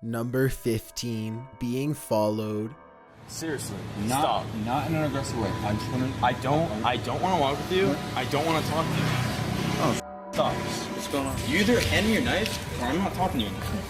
Number 15, being followed. Seriously, Not in an aggressive way. I don't want to walk with you. I don't want to talk to you. Oh, stop. What's going on? You either hand me your knife or I'm not talking to you anymore.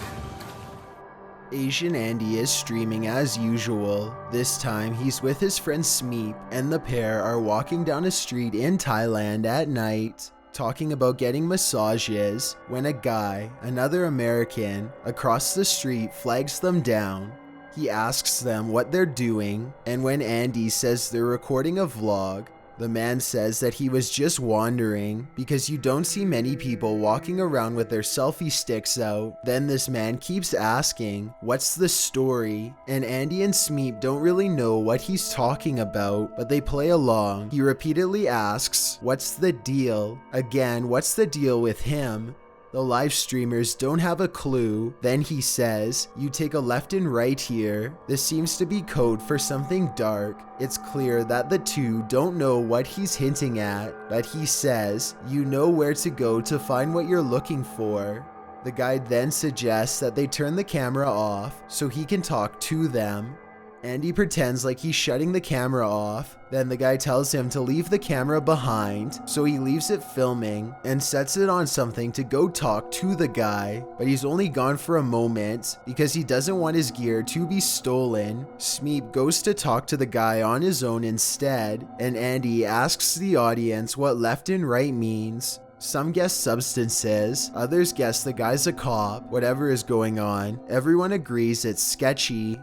Asian Andy is streaming as usual. This time he's with his friend Smeep, and the pair are walking down a street in Thailand at night, talking about getting massages, when a guy, another American, across the street flags them down. He asks them what they're doing, and when Andy says they're recording a vlog, the man says that he was just wandering because you don't see many people walking around with their selfie sticks out. Then this man keeps asking, what's the story? And Andy and Smeep don't really know what he's talking about, but they play along. He repeatedly asks, what's the deal? Again, what's the deal with him? The live streamers don't have a clue. Then he says, you take a left and right here. This seems to be code for something dark. It's clear that the two don't know what he's hinting at, but he says, you know where to go to find what you're looking for. The guy then suggests that they turn the camera off so he can talk to them. Andy pretends like he's shutting the camera off. Then the guy tells him to leave the camera behind, so he leaves it filming and sets it on something to go talk to the guy, but he's only gone for a moment because he doesn't want his gear to be stolen. Smeep goes to talk to the guy on his own instead, and Andy asks the audience what left and right means. Some guess substances, others guess the guy's a cop. Whatever is going on, everyone agrees it's sketchy.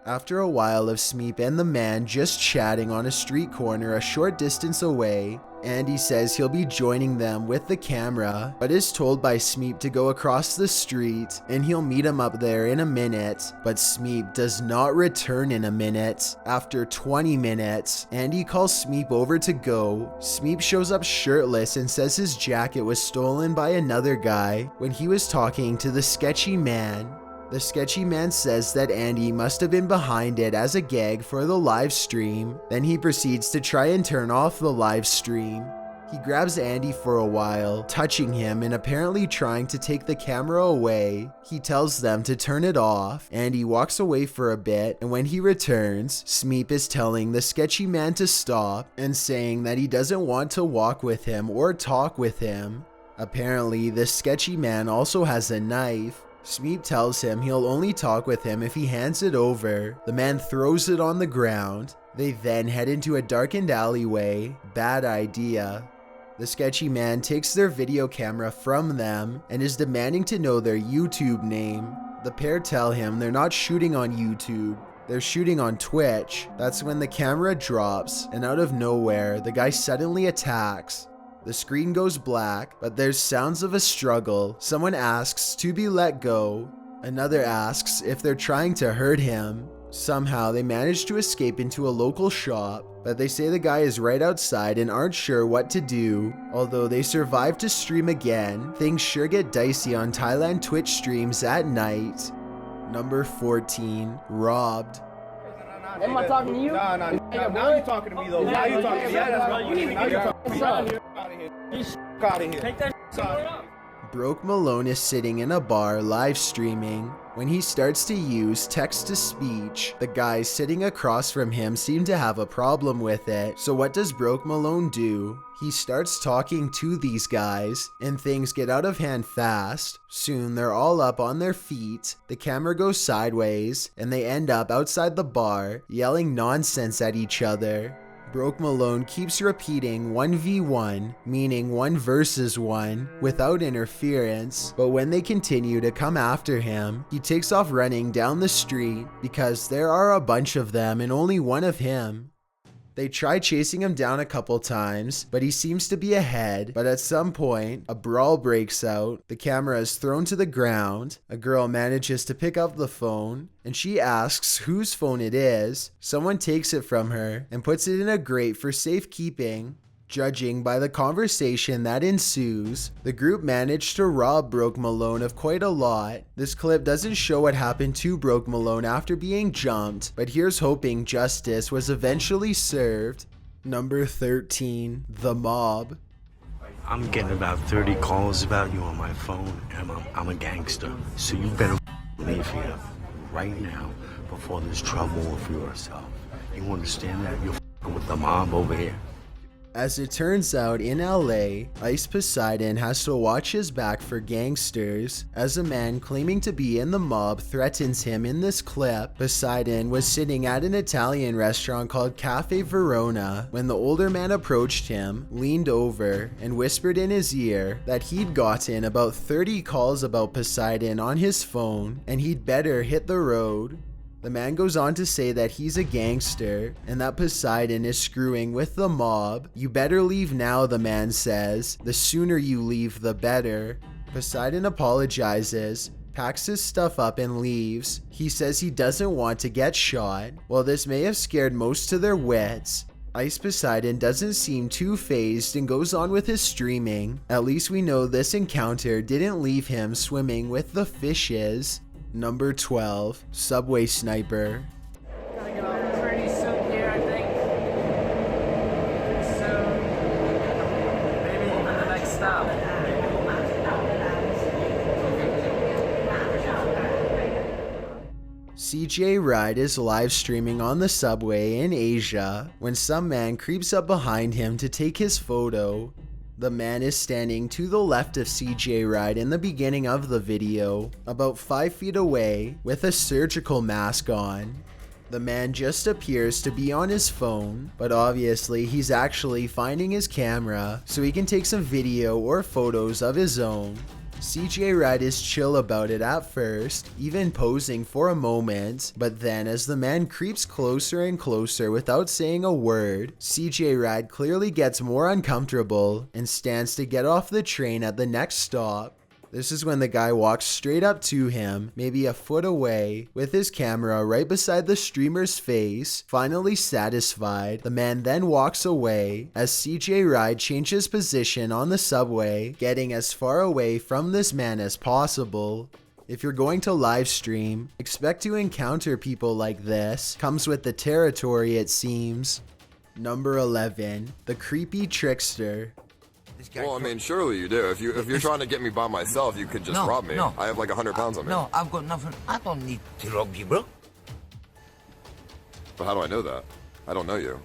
After a while of Smeep and the man just chatting on a street corner a short distance away, Andy says he'll be joining them with the camera, but is told by Smeep to go across the street and he'll meet him up there in a minute. But Smeep does not return in a minute. After 20 minutes, Andy calls Smeep over to go. Smeep shows up shirtless and says his jacket was stolen by another guy when he was talking to the sketchy man. The sketchy man says that Andy must have been behind it as a gag for the live stream. Then he proceeds to try and turn off the live stream. He grabs Andy for a while, touching him and apparently trying to take the camera away. He tells them to turn it off. Andy walks away for a bit, and when he returns, Smeep is telling the sketchy man to stop and saying that he doesn't want to walk with him or talk with him. Apparently, the sketchy man also has a knife. Smeep tells him he'll only talk with him if he hands it over. The man throws it on the ground. They then head into a darkened alleyway. Bad idea. The sketchy man takes their video camera from them and is demanding to know their YouTube name. The pair tell him they're not shooting on YouTube. They're shooting on Twitch. That's when the camera drops, and out of nowhere, the guy suddenly attacks. The screen goes black, but there's sounds of a struggle. Someone asks to be let go. Another asks if they're trying to hurt him. Somehow they manage to escape into a local shop, but they say the guy is right outside and aren't sure what to do. Although they survive to stream again, things sure get dicey on Thailand Twitch streams at night. Number 14, robbed. Am I talking to you? No. Now you're talking to me, though. Now you're talking to me. Yeah, you need to get your out of here. Take that somewhere up. Broke Malone is sitting in a bar live streaming. When he starts to use text-to-speech, the guys sitting across from him seem to have a problem with it. So what does Broke Malone do? He starts talking to these guys, and things get out of hand fast. Soon they're all up on their feet, the camera goes sideways, and they end up outside the bar, yelling nonsense at each other. Broke Malone keeps repeating 1v1, meaning 1 versus 1, without interference, but when they continue to come after him, he takes off running down the street because there are a bunch of them and only one of him. They try chasing him down a couple times, but he seems to be ahead. But at some point, a brawl breaks out. The camera is thrown to the ground. A girl manages to pick up the phone, and she asks whose phone it is. Someone takes it from her and puts it in a grate for safekeeping. Judging by the conversation that ensues, the group managed to rob Broke Malone of quite a lot. This clip doesn't show what happened to Broke Malone after being jumped, but here's hoping justice was eventually served. Number 13, the mob. I'm getting about 30 calls about you on my phone, and I'm a gangster, so you better leave here. right now before there's trouble for yourself. You understand that? You're f***ing with the mob over here. As it turns out, in LA, Ice Poseidon has to watch his back for gangsters, as a man claiming to be in the mob threatens him in this clip. Poseidon was sitting at an Italian restaurant called Cafe Verona when the older man approached him, leaned over, and whispered in his ear that he'd gotten about 30 calls about Poseidon on his phone and he'd better hit the road. The man goes on to say that he's a gangster and that Poseidon is screwing with the mob. You better leave now, the man says. The sooner you leave, the better. Poseidon apologizes, packs his stuff up and leaves. He says he doesn't want to get shot. While this may have scared most to their wits, Ice Poseidon doesn't seem too fazed and goes on with his streaming. At least we know this encounter didn't leave him swimming with the fishes. Number 12, Subway Sniper. Gonna get off pretty soon here, I think. Soon. Maybe even the next stop. CJ Ride is live streaming on the subway in Asia when some man creeps up behind him to take his photo. The man is standing to the left of CJ Ride in the beginning of the video, about 5 feet away, with a surgical mask on. The man just appears to be on his phone, but obviously he's actually finding his camera so he can take some video or photos of his own. CJ Ride is chill about it at first, even posing for a moment, but then as the man creeps closer and closer without saying a word, CJ Ride clearly gets more uncomfortable and stands to get off the train at the next stop. This is when the guy walks straight up to him, maybe a foot away, with his camera right beside the streamer's face. Finally satisfied, the man then walks away as CJ Ride changes position on the subway, getting as far away from this man as possible. If you're going to live stream, expect to encounter people like this. Comes with the territory, it seems. Number 11, the creepy trickster. Well, I mean, surely you do. If you're trying to get me by myself, you could just rob me. No. I have like 100 pounds on me. No, I've got nothing. I don't need to rob you, bro. But how do I know that? I don't know you.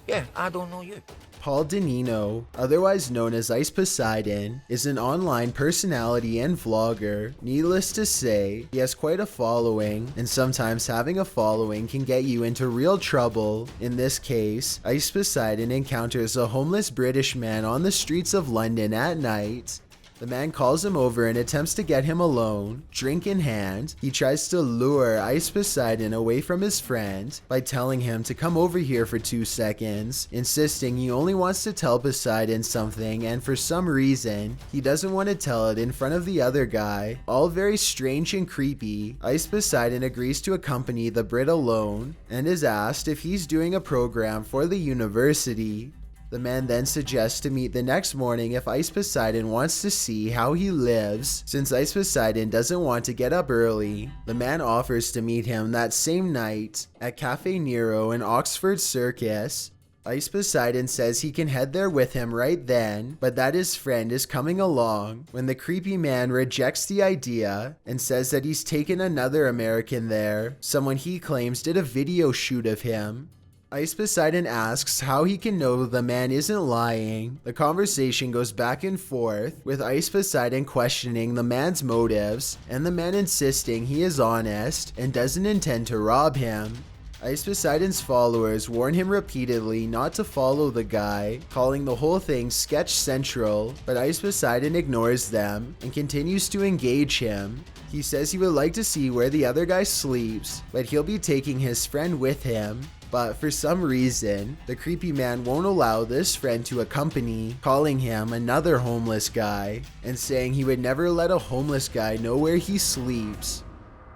Yeah, I don't know you. Paul Danino, otherwise known as Ice Poseidon, is an online personality and vlogger. Needless to say, he has quite a following, and sometimes having a following can get you into real trouble. In this case, Ice Poseidon encounters a homeless British man on the streets of London at night. The man calls him over and attempts to get him alone. Drink in hand, he tries to lure Ice Poseidon away from his friend by telling him to come over here for 2 seconds, insisting he only wants to tell Poseidon something, and for some reason, he doesn't want to tell it in front of the other guy. All very strange and creepy. Ice Poseidon agrees to accompany the Brit alone and is asked if he's doing a program for the university. The man then suggests to meet the next morning if Ice Poseidon wants to see how he lives. Since Ice Poseidon doesn't want to get up early, the man offers to meet him that same night at Cafe Nero in Oxford Circus. Ice Poseidon says he can head there with him right then, but that his friend is coming along, when the creepy man rejects the idea and says that he's taken another American there, someone he claims did a video shoot of him. Ice Poseidon asks how he can know the man isn't lying. The conversation goes back and forth, with Ice Poseidon questioning the man's motives, and the man insisting he is honest and doesn't intend to rob him. Ice Poseidon's followers warn him repeatedly not to follow the guy, calling the whole thing sketch central, but Ice Poseidon ignores them and continues to engage him. He says he would like to see where the other guy sleeps, but he'll be taking his friend with him. But for some reason, the creepy man won't allow this friend to accompany, calling him another homeless guy, and saying he would never let a homeless guy know where he sleeps.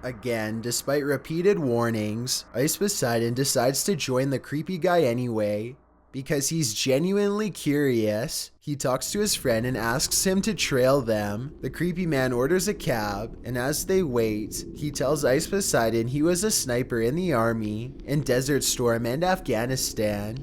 Again, despite repeated warnings, Ice Poseidon decides to join the creepy guy anyway, because he's genuinely curious. He talks to his friend and asks him to trail them. The creepy man orders a cab, and as they wait, he tells Ice Poseidon he was a sniper in the army in Desert Storm and Afghanistan.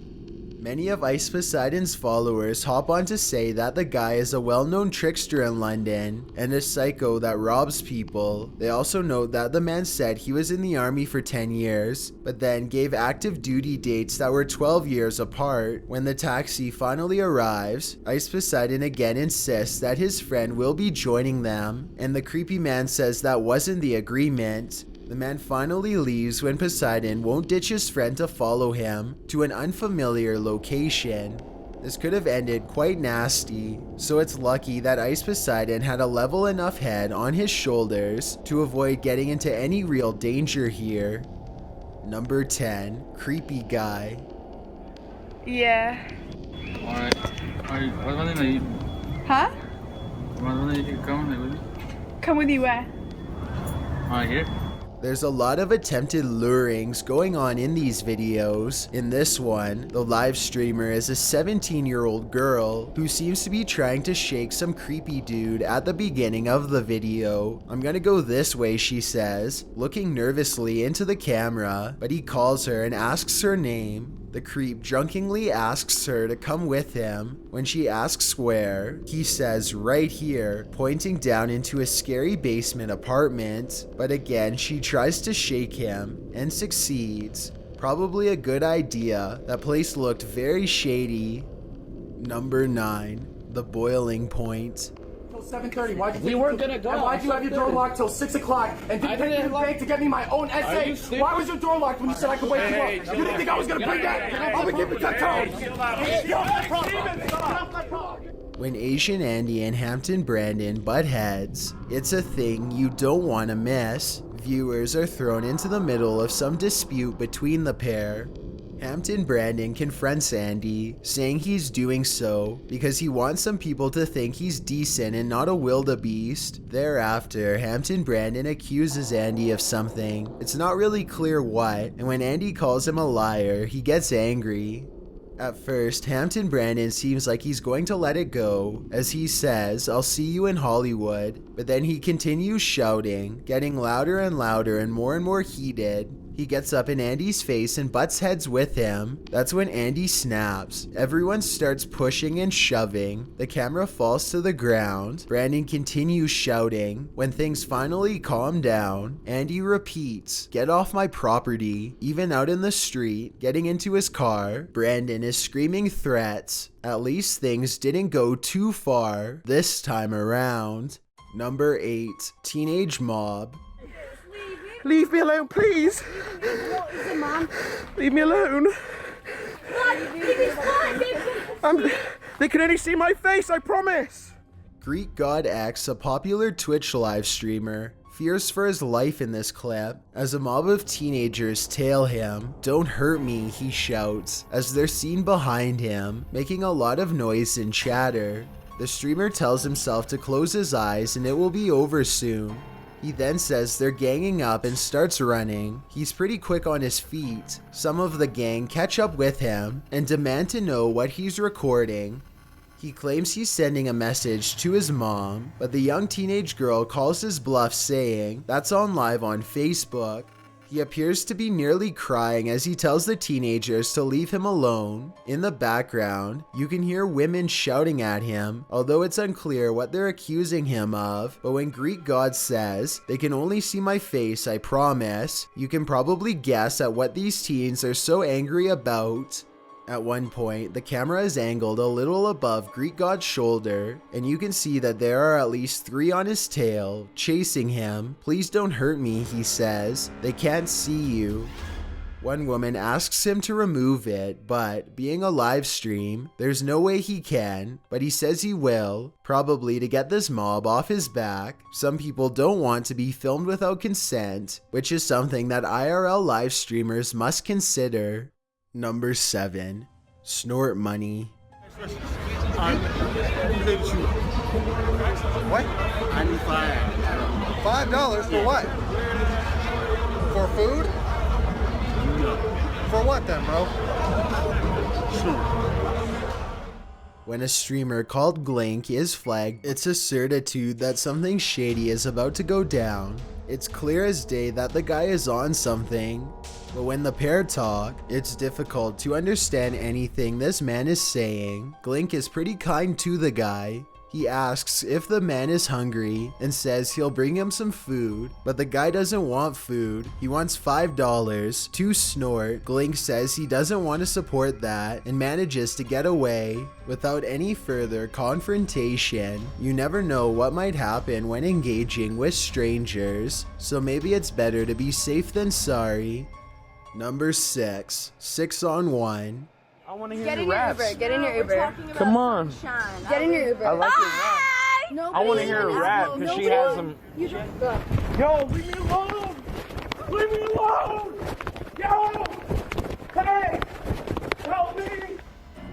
Many of Ice Poseidon's followers hop on to say that the guy is a well-known trickster in London and a psycho that robs people. They also note that the man said he was in the army for 10 years, but then gave active duty dates that were 12 years apart. When the taxi finally arrives, Ice Poseidon again insists that his friend will be joining them, and the creepy man says that wasn't the agreement. The man finally leaves when Poseidon won't ditch his friend to follow him to an unfamiliar location. This could have ended quite nasty, so it's lucky that Ice Poseidon had a level enough head on his shoulders to avoid getting into any real danger here. Number 10, creepy guy. Yeah. Alright. What one are you? Huh? One you can come with me? Come with you where? Here. There's a lot of attempted lurings going on in these videos. In this one, the live streamer is a 17-year-old girl who seems to be trying to shake some creepy dude at the beginning of the video. "I'm gonna go this way," she says, looking nervously into the camera, but he calls her and asks her name. The creep drunkenly asks her to come with him. When she asks where, he says right here, pointing down into a scary basement apartment. But again, she tries to shake him and succeeds. Probably a good idea. That place looked very shady. Number 9, the boiling point. 7:30. We weren't gonna go. And why'd you have your door locked till 6 o'clock? And didn't take me bank to get me my own essay? Why was your door locked when you said I could wake you up? You didn't think I was gonna bring that? I'm gonna give you that tone. When Asian Andy and Hampton Brandon butt heads, it's a thing you don't want to miss. Viewers are thrown into the middle of some dispute between the pair. Hampton Brandon confronts Andy, saying he's doing so because he wants some people to think he's decent and not a wildebeest. Thereafter, Hampton Brandon accuses Andy of something. It's not really clear what, and when Andy calls him a liar, he gets angry. At first, Hampton Brandon seems like he's going to let it go, as he says, "I'll see you in Hollywood," but then he continues shouting, getting louder and louder and more heated. He gets up in Andy's face and butts heads with him. That's when Andy snaps. Everyone starts pushing and shoving. The camera falls to the ground. Brandon continues shouting. When things finally calm down, Andy repeats, "Get off my property." Even out in the street, getting into his car, Brandon is screaming threats. At least things didn't go too far this time around. Number 8, teenage mob. Leave me alone, please. What is it, man? Leave me alone. What? They can only see my face, I promise. Greek God X, a popular Twitch live streamer, fears for his life in this clip as a mob of teenagers tail him. "Don't hurt me," he shouts, as they're seen behind him, making a lot of noise and chatter. The streamer tells himself to close his eyes and it will be over soon. He then says they're ganging up and starts running. He's pretty quick on his feet. Some of the gang catch up with him and demand to know what he's recording. He claims he's sending a message to his mom, but the young teenage girl calls his bluff, saying that's on live on Facebook. He appears to be nearly crying as he tells the teenagers to leave him alone. In the background, you can hear women shouting at him, although it's unclear what they're accusing him of. But when Greek God says, "They can only see my face, I promise," you can probably guess at what these teens are so angry about. At one point, the camera is angled a little above Greek God's shoulder, and you can see that there are at least 3 on his tail, chasing him. "Please don't hurt me," he says. "They can't see you." One woman asks him to remove it, but being a live stream, there's no way he can, but he says he will, probably to get this mob off his back. Some people don't want to be filmed without consent, which is something that IRL live streamers must consider. Number 7, snort money. What? I need $5 for what? For food? For what then, bro? When a streamer called Glink is flagged, it's a certitude that something shady is about to go down. It's clear as day that the guy is on something. But when the pair talk, it's difficult to understand anything this man is saying. Glink is pretty kind to the guy. He asks if the man is hungry and says he'll bring him some food, but the guy doesn't want food. He wants $5 to Snort. Glink says he doesn't want to support that and manages to get away without any further confrontation. You never know what might happen when engaging with strangers, so maybe it's better to be safe than sorry. Number 6, 6 on 1. I want to hear Get your in your raps. Uber. Get in your Uber. Come on. Get in your Uber. I like your rap. I want to hear a rap because she has some. Yo, leave me alone! Leave me alone! Yo! Hey! Help me!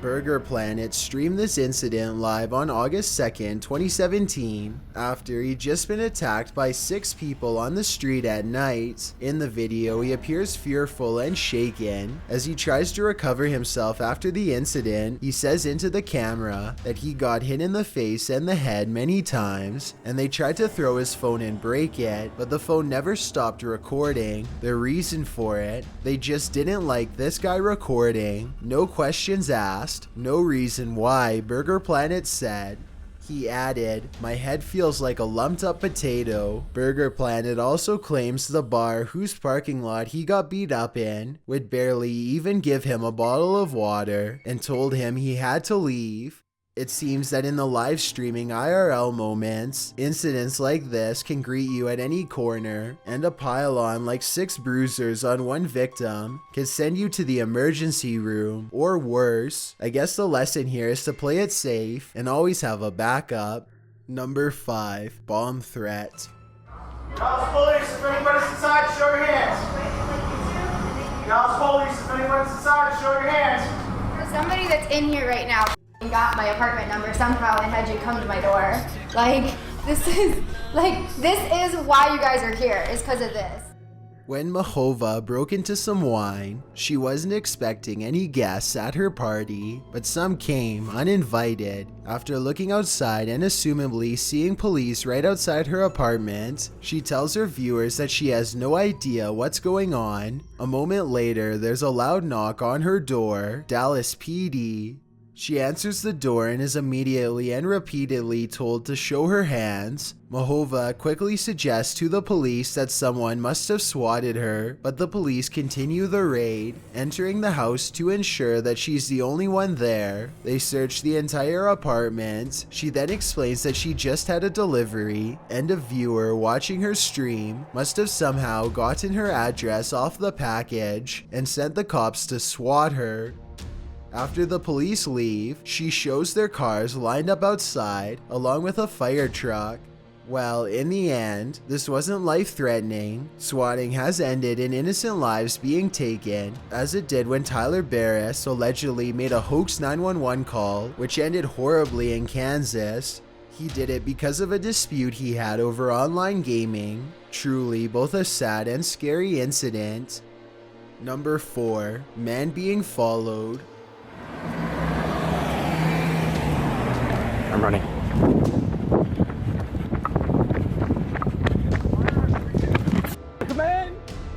Burger Planet streamed this incident live on August 2nd, 2017, after he'd just been attacked by 6 people on the street at night. In the video, he appears fearful and shaken. As he tries to recover himself after the incident, he says into the camera that he got hit in the face and the head many times, and they tried to throw his phone and break it, but the phone never stopped recording. The reason for it, they just didn't like this guy recording. No questions asked. No reason why, Burger Planet said. He added, "My head feels like a lumped up potato." Burger Planet also claims the bar whose parking lot he got beat up in would barely even give him a bottle of water and told him he had to leave. It seems that in the live streaming IRL moments, incidents like this can greet you at any corner, and a pile-on like 6 bruisers on one victim can send you to the emergency room, or worse. I guess the lesson here is to play it safe and always have a backup. Number 5, bomb threat. Dallas Police, if anybody's inside, show your hands. Dallas Police, if anybody's inside, show your hands. For somebody that's in here right now got my apartment number somehow and had you come to my door. This is why you guys are here, is because of this. When Mahova broke into some wine, she wasn't expecting any guests at her party, but some came uninvited. After looking outside and assumably seeing police right outside her apartment, she tells her viewers that she has no idea what's going on. A moment later, there's a loud knock on her door, Dallas PD. She answers the door and is immediately and repeatedly told to show her hands. Mahova quickly suggests to the police that someone must have swatted her, but the police continue the raid, entering the house to ensure that she's the only one there. They search the entire apartment. She then explains that she just had a delivery, and a viewer watching her stream must have somehow gotten her address off the package and sent the cops to swat her. After the police leave, she shows their cars lined up outside, along with a fire truck. Well, in the end, this wasn't life-threatening. Swatting has ended in innocent lives being taken, as it did when Tyler Barris allegedly made a hoax 911 call, which ended horribly in Kansas. He did it because of a dispute he had over online gaming. Truly both a sad and scary incident. Number 4, man being followed. I'm running.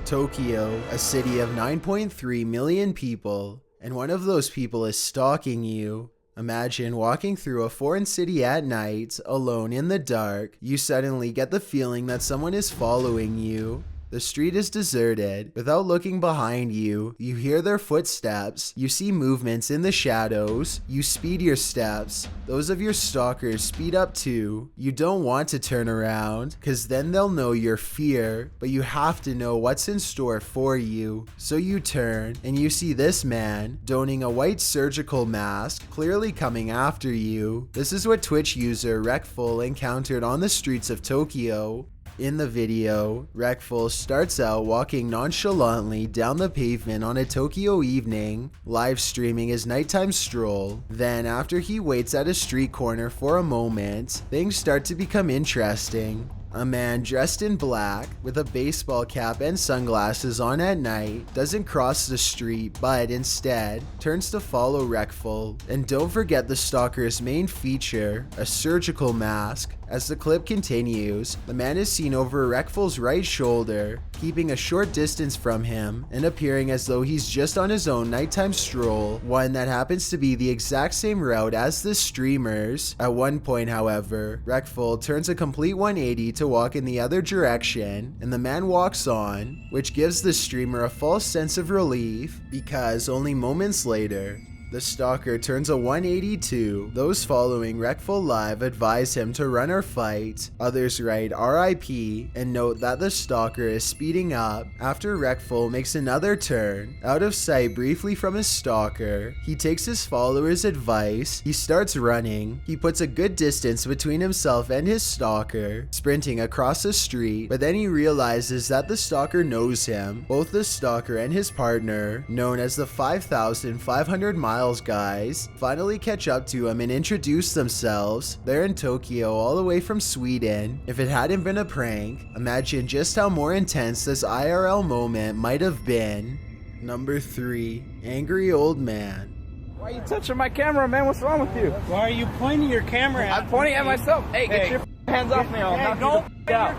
Tokyo, a city of 9.3 million people, and one of those people is stalking you. Imagine walking through a foreign city at night, alone in the dark. You suddenly get the feeling that someone is following you. The street is deserted. Without looking behind you, you hear their footsteps. You see movements in the shadows. You speed your steps. Those of your stalkers speed up too. You don't want to turn around, cause then they'll know your fear, but you have to know what's in store for you. So you turn, and you see this man, donning a white surgical mask, clearly coming after you. This is what Twitch user Wreckful encountered on the streets of Tokyo. In the video, Wreckful starts out walking nonchalantly down the pavement on a Tokyo evening, live streaming his nighttime stroll. Then, after he waits at a street corner for a moment, things start to become interesting. A man dressed in black, with a baseball cap and sunglasses on at night, doesn't cross the street, but instead turns to follow Wreckful. And don't forget the stalker's main feature, a surgical mask. As the clip continues, the man is seen over Reckful's right shoulder, keeping a short distance from him and appearing as though he's just on his own nighttime stroll, one that happens to be the exact same route as the streamer's. At one point, however, Reckful turns a complete 180 to walk in the other direction, and the man walks on, which gives the streamer a false sense of relief because only moments later, the stalker turns a 182. Those following Reckful live advise him to run or fight. Others write RIP and note that the stalker is speeding up. After Reckful makes another turn, out of sight briefly from his stalker, he takes his followers' advice. He starts running. He puts a good distance between himself and his stalker, sprinting across the street, but then he realizes that the stalker knows him. Both the stalker and his partner, known as the 5,500 Miles guys, finally catch up to him and introduce themselves. They're in Tokyo all the way from Sweden. If it hadn't been a prank, imagine just how more intense this IRL moment might have been. Number 3. Angry Old Man. Why are you touching my camera, man? What's wrong with you? Why are you pointing your camera at I'm pointing at myself. Hey, get your hands off me. I'll knock you out.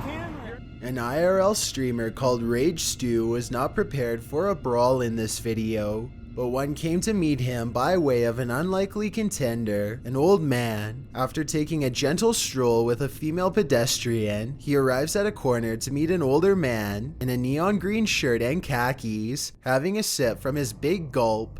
An IRL streamer called Rage Stew was not prepared for a brawl in this video, but one came to meet him by way of an unlikely contender, an old man. After taking a gentle stroll with a female pedestrian, he arrives at a corner to meet an older man in a neon green shirt and khakis, having a sip from his big gulp.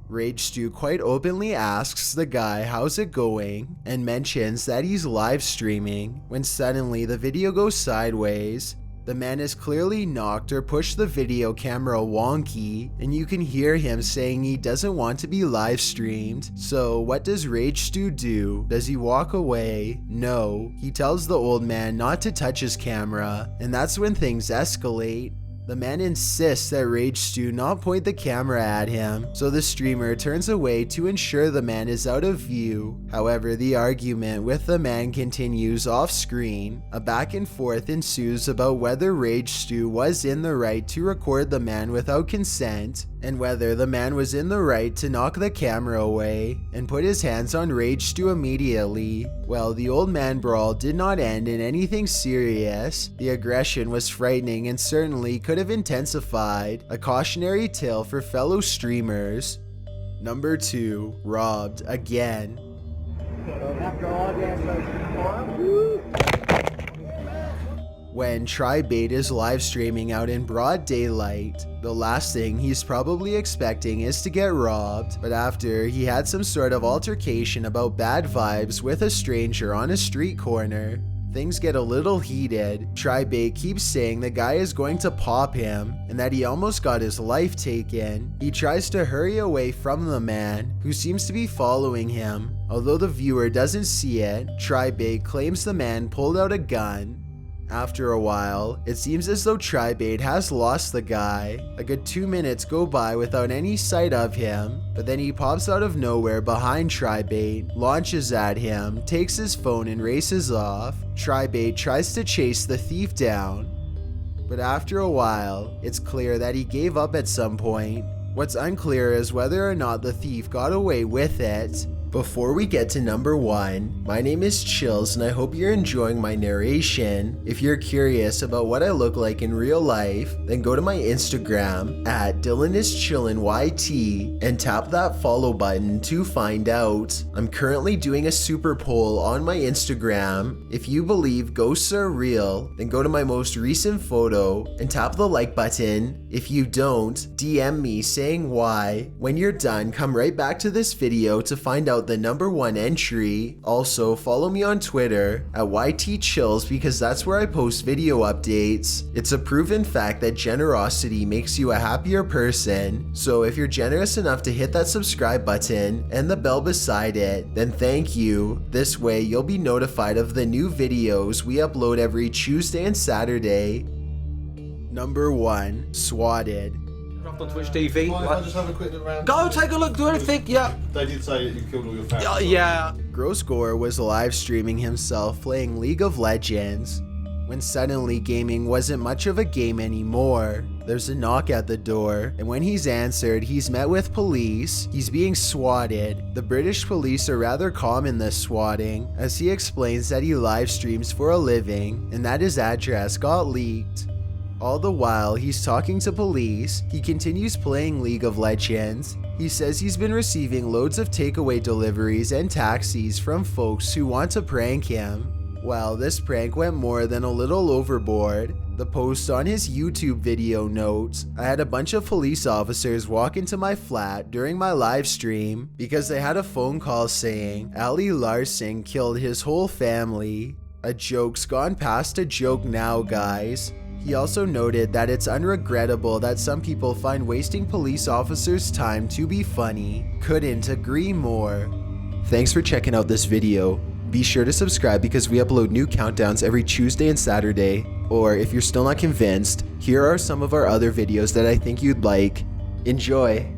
Rage Stew quite openly asks the guy how's it going and mentions that he's live streaming, when suddenly the video goes sideways. The man is clearly knocked or pushed the video camera wonky, and you can hear him saying he doesn't want to be live streamed. So what does Rage Stew do? Does he walk away? No. He tells the old man not to touch his camera, and that's when things escalate. The man insists that Rage Stew not point the camera at him, so the streamer turns away to ensure the man is out of view. However, the argument with the man continues off screen. A back and forth ensues about whether Rage Stew was in the right to record the man without consent, and whether the man was in the right to knock the camera away and put his hands on Rage Stew immediately. Well, the old man brawl did not end in anything serious. The aggression was frightening and certainly could have intensified. A cautionary tale for fellow streamers. Number 2. Robbed again. When Tribait is live streaming out in broad daylight, the last thing he's probably expecting is to get robbed, but after he had some sort of altercation about bad vibes with a stranger on a street corner, things get a little heated. Tribait keeps saying the guy is going to pop him and that he almost got his life taken. He tries to hurry away from the man, who seems to be following him. Although the viewer doesn't see it, Tribait claims the man pulled out a gun. After a while, it seems as though Tribait has lost the guy. A good 2 minutes go by without any sight of him, but then he pops out of nowhere behind Tribait, launches at him, takes his phone and races off. Tribait tries to chase the thief down, but after a while, it's clear that he gave up at some point. What's unclear is whether or not the thief got away with it. Before we get to number 1, my name is Chills and I hope you're enjoying my narration. If you're curious about what I look like in real life, then go to my Instagram at DylanIsChillinYT and tap that follow button to find out. I'm currently doing a super poll on my Instagram. If you believe ghosts are real, then go to my most recent photo and tap the like button. If you don't, DM me saying why. When you're done, come right back to this video to find out the number 1 entry. Also, follow me on Twitter at YTChills because that's where I post video updates. It's a proven fact that generosity makes you a happier person. So if you're generous enough to hit that subscribe button and the bell beside it, then thank you. This way you'll be notified of the new videos we upload every Tuesday and Saturday. Number 1. Swatted. On Twitch TV. I'll just have a quick look around. Go take a look, do anything, yeah. They did say that you killed all your family. Yeah. Gore was live streaming himself playing League of Legends, when suddenly gaming wasn't much of a game anymore. There's a knock at the door, and when he's answered, he's met with police. He's being swatted. The British police are rather calm in this swatting, as he explains that he live streams for a living and that his address got leaked. All the while he's talking to police, he continues playing League of Legends. He says he's been receiving loads of takeaway deliveries and taxis from folks who want to prank him. Well, this prank went more than a little overboard. The post on his YouTube video notes, I had a bunch of police officers walk into my flat during my live stream because they had a phone call saying Ali Larson killed his whole family. A joke's gone past a joke now, guys. He also noted that it's unregrettable that some people find wasting police officers' time to be funny. Couldn't agree more. Thanks for checking out this video. Be sure to subscribe because we upload new countdowns every Tuesday and Saturday. Or if you're still not convinced, here are some of our other videos that I think you'd like. Enjoy!